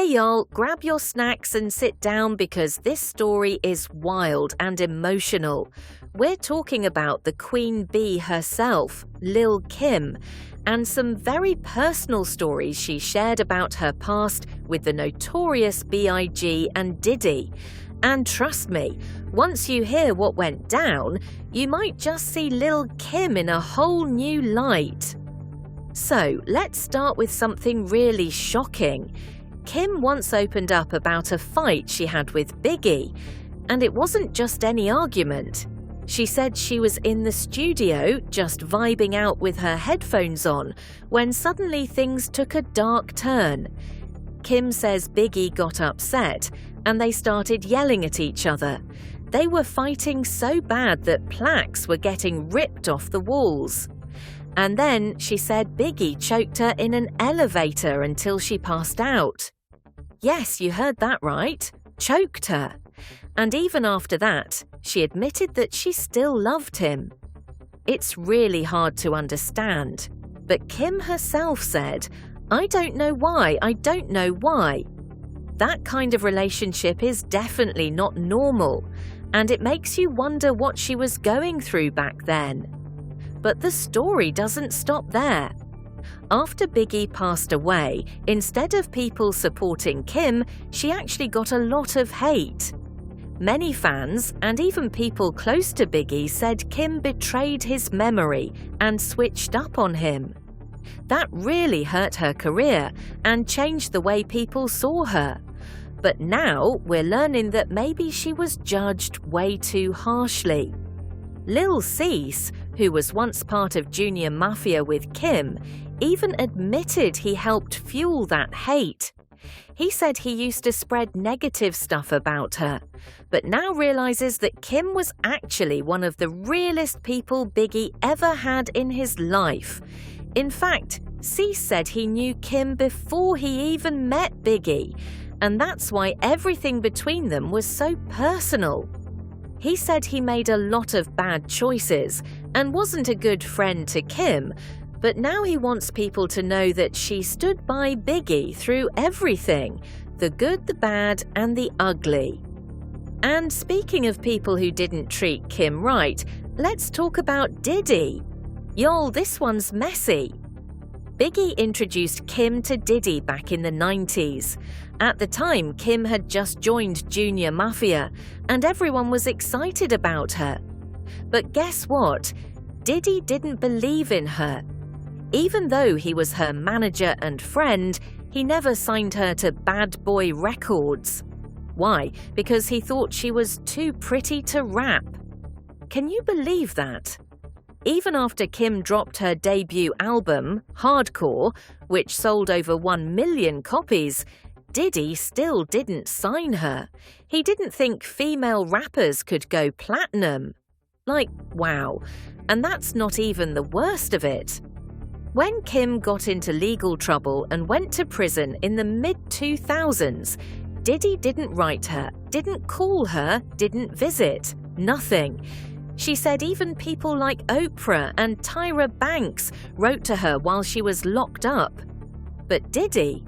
Hey y'all, grab your snacks and sit down because this story is wild and emotional. We're talking about the Queen Bee herself, Lil Kim, and some very personal stories she shared about her past with the notorious B.I.G. and Diddy. And trust me, once you hear what went down, you might just see Lil Kim in a whole new light. So let's start with something really shocking. Kim once opened up about a fight she had with Biggie, and it wasn't just any argument. She said she was in the studio just vibing out with her headphones on when suddenly things took a dark turn. Kim says Biggie got upset and they started yelling at each other. They were fighting so bad that plaques were getting ripped off the walls. And then she said Biggie choked her in an elevator until she passed out. Yes, you heard that right. Choked her. And even after that, she admitted that she still loved him. It's really hard to understand. But Kim herself said, "I don't know why, I don't know why." That kind of relationship is definitely not normal, and it makes you wonder what she was going through back then. But the story doesn't stop there. After Biggie passed away, instead of people supporting Kim, she actually got a lot of hate. Many fans, and even people close to Biggie, said Kim betrayed his memory and switched up on him. That really hurt her career and changed the way people saw her. But now we're learning that maybe she was judged way too harshly. Lil Cease, who was once part of Junior Mafia with Kim, even admitted he helped fuel that hate. He said he used to spread negative stuff about her, but now realizes that Kim was actually one of the realest people Biggie ever had in his life. In fact, Cease said he knew Kim before he even met Biggie, and that's why everything between them was so personal. He said he made a lot of bad choices and wasn't a good friend to Kim, but now he wants people to know that she stood by Biggie through everything, the good, the bad, and the ugly. And speaking of people who didn't treat Kim right, let's talk about Diddy. Y'all, this one's messy. Biggie introduced Kim to Diddy back in the 90s. At the time, Kim had just joined Junior Mafia, and everyone was excited about her. But guess what? Diddy didn't believe in her. Even though he was her manager and friend, he never signed her to Bad Boy Records. Why? Because he thought she was too pretty to rap. Can you believe that? Even after Kim dropped her debut album, Hardcore, which sold over 1 million copies, Diddy still didn't sign her. He didn't think female rappers could go platinum. Like, wow. And that's not even the worst of it. When Kim got into legal trouble and went to prison in the mid-2000s, Diddy didn't write her, didn't call her, didn't visit. Nothing. She said even people like Oprah and Tyra Banks wrote to her while she was locked up. But Diddy?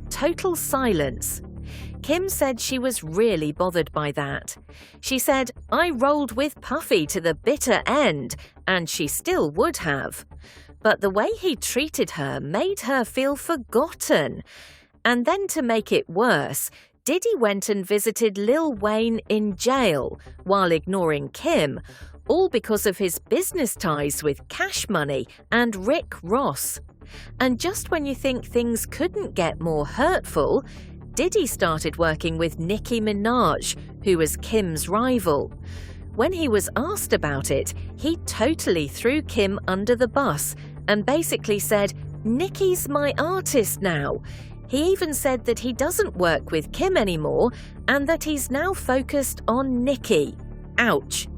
Total silence. Kim said she was really bothered by that. She said, "I rolled with Puffy to the bitter end," and she still would have. But the way he treated her made her feel forgotten. And then to make it worse, Diddy went and visited Lil Wayne in jail while ignoring Kim, all because of his business ties with Cash Money and Rick Ross. And just when you think things couldn't get more hurtful, Diddy started working with Nicki Minaj, who was Kim's rival. When he was asked about it, he totally threw Kim under the bus and basically said, "Nicki's my artist now." He even said that he doesn't work with Kim anymore and that he's now focused on Nicki. Ouch.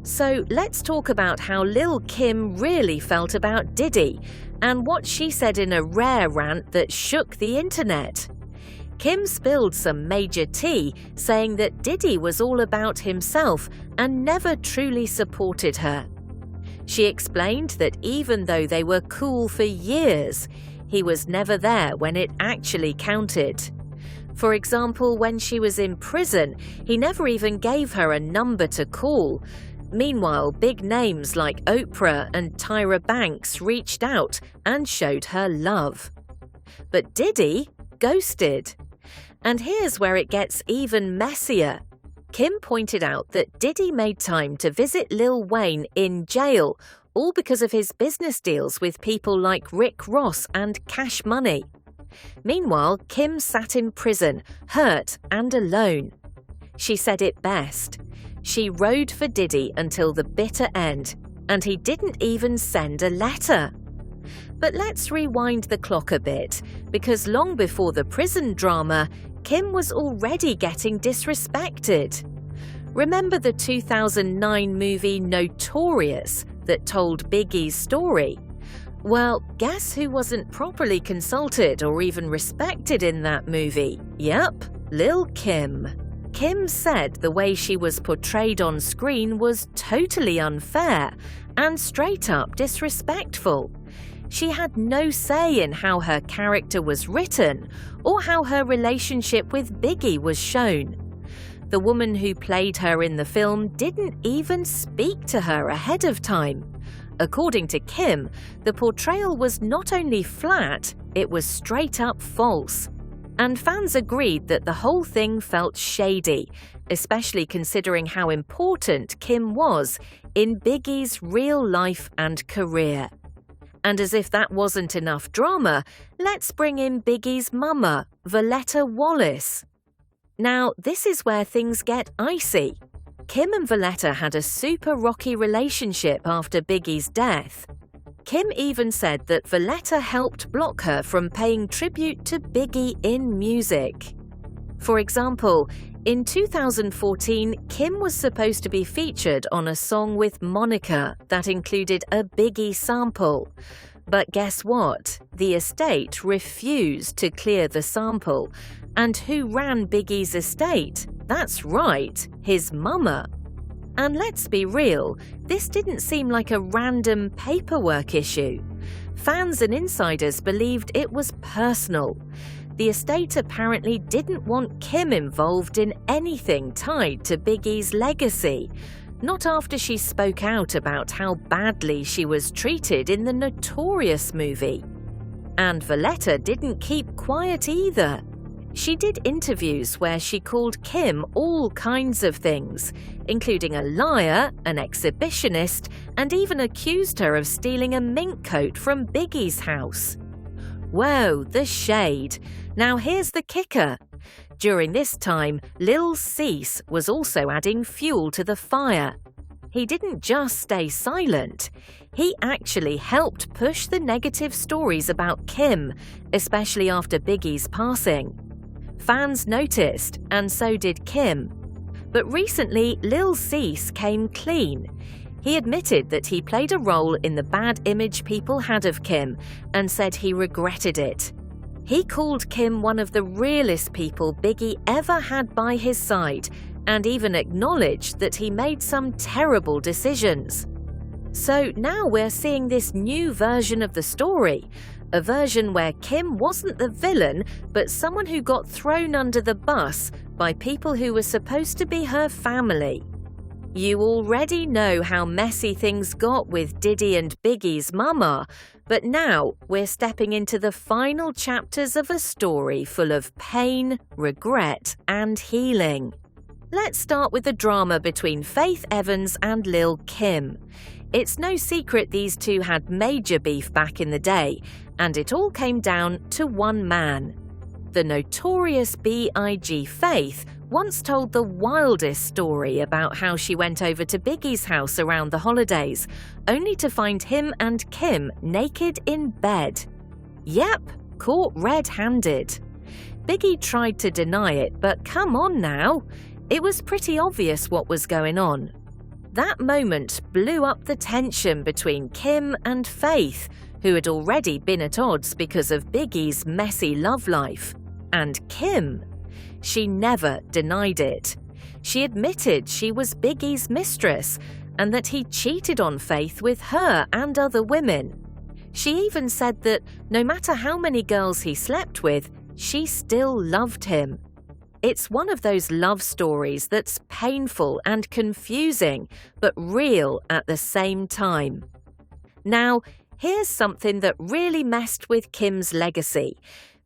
So let's talk about how Lil Kim really felt about Diddy and what she said in a rare rant that shook the internet. Kim spilled some major tea, saying that Diddy was all about himself and never truly supported her. She explained that even though they were cool for years, he was never there when it actually counted. For example, when she was in prison, he never even gave her a number to call. Meanwhile, big names like Oprah and Tyra Banks reached out and showed her love. But Diddy ghosted. And here's where it gets even messier. Kim pointed out that Diddy made time to visit Lil Wayne in jail, all because of his business deals with people like Rick Ross and Cash Money. Meanwhile, Kim sat in prison, hurt and alone. She said it best. She rode for Diddy until the bitter end, and he didn't even send a letter. But let's rewind the clock a bit, because long before the prison drama, Kim was already getting disrespected. Remember the 2009 movie Notorious that told Biggie's story? Well, guess who wasn't properly consulted or even respected in that movie? Yep, Lil Kim. Kim said the way she was portrayed on screen was totally unfair and straight up disrespectful. She had no say in how her character was written or how her relationship with Biggie was shown. The woman who played her in the film didn't even speak to her ahead of time. According to Kim, the portrayal was not only flat, it was straight up false. And fans agreed that the whole thing felt shady, especially considering how important Kim was in Biggie's real life and career. And as if that wasn't enough drama, let's bring in Biggie's mama, Valletta Wallace. Now, this is where things get icy. Kim and Valletta had a super rocky relationship after Biggie's death. Kim even said that Valletta helped block her from paying tribute to Biggie in music. For example, in 2014, Kim was supposed to be featured on a song with Monica that included a Biggie sample. But guess what? The estate refused to clear the sample. And who ran Biggie's estate? That's right, his mama. And let's be real, this didn't seem like a random paperwork issue. Fans and insiders believed it was personal. The estate apparently didn't want Kim involved in anything tied to Biggie's legacy, not after she spoke out about how badly she was treated in the Notorious movie. And Valletta didn't keep quiet either. She did interviews where she called Kim all kinds of things, including a liar, an exhibitionist, and even accused her of stealing a mink coat from Biggie's house. Whoa, the shade. Now here's the kicker. During this time, Lil Cease was also adding fuel to the fire. He didn't just stay silent. He actually helped push the negative stories about Kim, especially after Biggie's passing. Fans noticed, and so did Kim. But recently, Lil Cease came clean. He admitted that he played a role in the bad image people had of Kim and said he regretted it. He called Kim one of the realest people Biggie ever had by his side and even acknowledged that he made some terrible decisions. So now we're seeing this new version of the story, a version where Kim wasn't the villain, but someone who got thrown under the bus by people who were supposed to be her family. You already know how messy things got with Diddy and Biggie's mama, but now we're stepping into the final chapters of a story full of pain, regret, and healing. Let's start with the drama between Faith Evans and Lil Kim. It's no secret these two had major beef back in the day, and it all came down to one man. The notorious B.I.G. Faith once told the wildest story about how she went over to Biggie's house around the holidays, only to find him and Kim naked in bed. Yep, caught red-handed. Biggie tried to deny it, but come on now. It was pretty obvious what was going on. That moment blew up the tension between Kim and Faith, who had already been at odds because of Biggie's messy love life. And Kim, she never denied it. She admitted she was Biggie's mistress and that he cheated on Faith with her and other women. She even said that no matter how many girls he slept with, she still loved him. It's one of those love stories that's painful and confusing, but real at the same time. Now, here's something that really messed with Kim's legacy.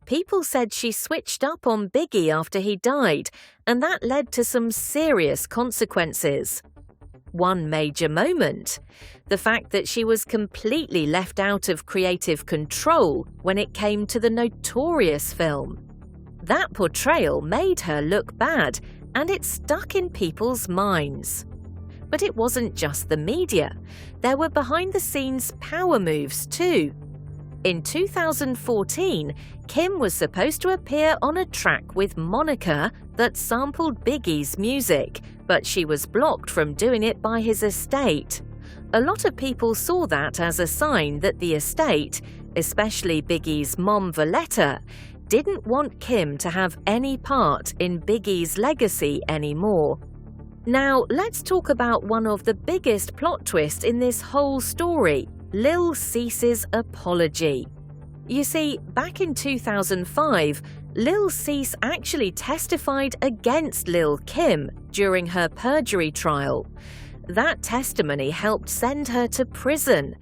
People said she switched up on Biggie after he died, and that led to some serious consequences. One major moment: the fact that she was completely left out of creative control when it came to the Notorious film. That portrayal made her look bad, and it stuck in people's minds. But it wasn't just the media. There were behind-the-scenes power moves too. In 2014, Kim was supposed to appear on a track with Monica that sampled Biggie's music, but she was blocked from doing it by his estate. A lot of people saw that as a sign that the estate, especially Biggie's mom Valletta, didn't want Kim to have any part in Biggie's legacy anymore. Now, let's talk about one of the biggest plot twists in this whole story: Lil Cease's apology. You see, back in 2005, Lil Cease actually testified against Lil Kim during her perjury trial. That testimony helped send her to prison.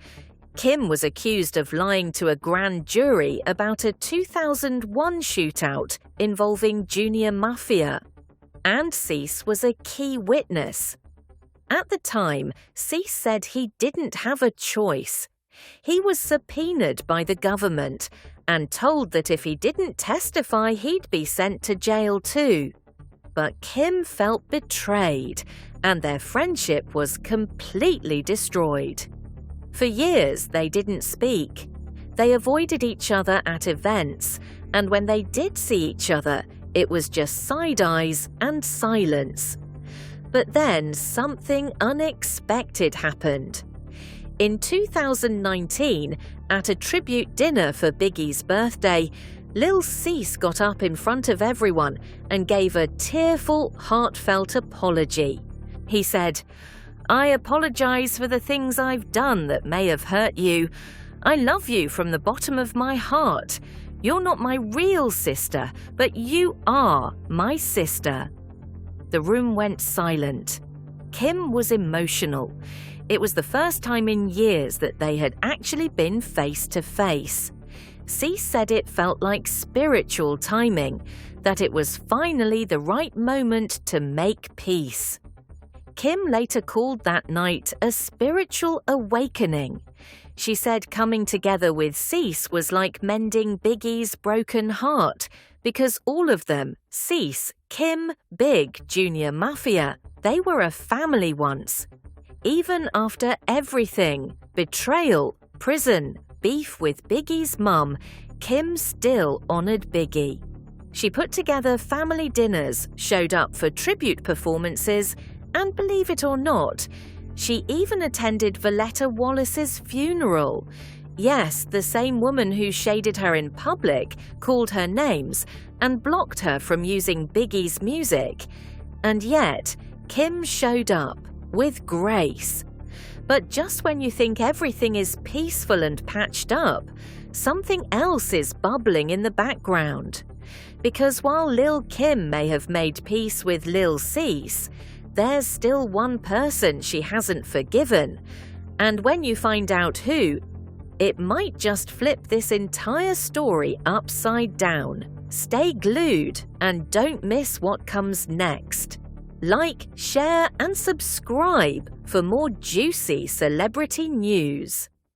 Kim was accused of lying to a grand jury about a 2001 shootout involving Junior Mafia. And Cease was a key witness. At the time, Cease said he didn't have a choice. He was subpoenaed by the government and told that if he didn't testify, he'd be sent to jail too. But Kim felt betrayed, and their friendship was completely destroyed. For years, they didn't speak. They avoided each other at events, and when they did see each other, it was just side eyes and silence. But then something unexpected happened. In 2019, at a tribute dinner for Biggie's birthday, Lil Cease got up in front of everyone and gave a tearful, heartfelt apology. He said, "I apologize for the things I've done that may have hurt you. I love you from the bottom of my heart. You're not my real sister, but you are my sister." The room went silent. Kim was emotional. It was the first time in years that they had actually been face to face. Cease said it felt like spiritual timing, that it was finally the right moment to make peace. Kim later called that night a spiritual awakening. She said coming together with Cease was like mending Biggie's broken heart, because all of them, Cease, Kim, Big, Junior Mafia, they were a family once. Even after everything, betrayal, prison, beef with Biggie's mum, Kim still honored Biggie. She put together family dinners, showed up for tribute performances, and believe it or not, she even attended Valletta Wallace's funeral. Yes, the same woman who shaded her in public, called her names, and blocked her from using Biggie's music. And yet, Kim showed up, with grace. But just when you think everything is peaceful and patched up, something else is bubbling in the background. Because while Lil Kim may have made peace with Lil Cease, there's still one person she hasn't forgiven. And when you find out who, it might just flip this entire story upside down. Stay glued and don't miss what comes next. Like, share, and subscribe for more juicy celebrity news.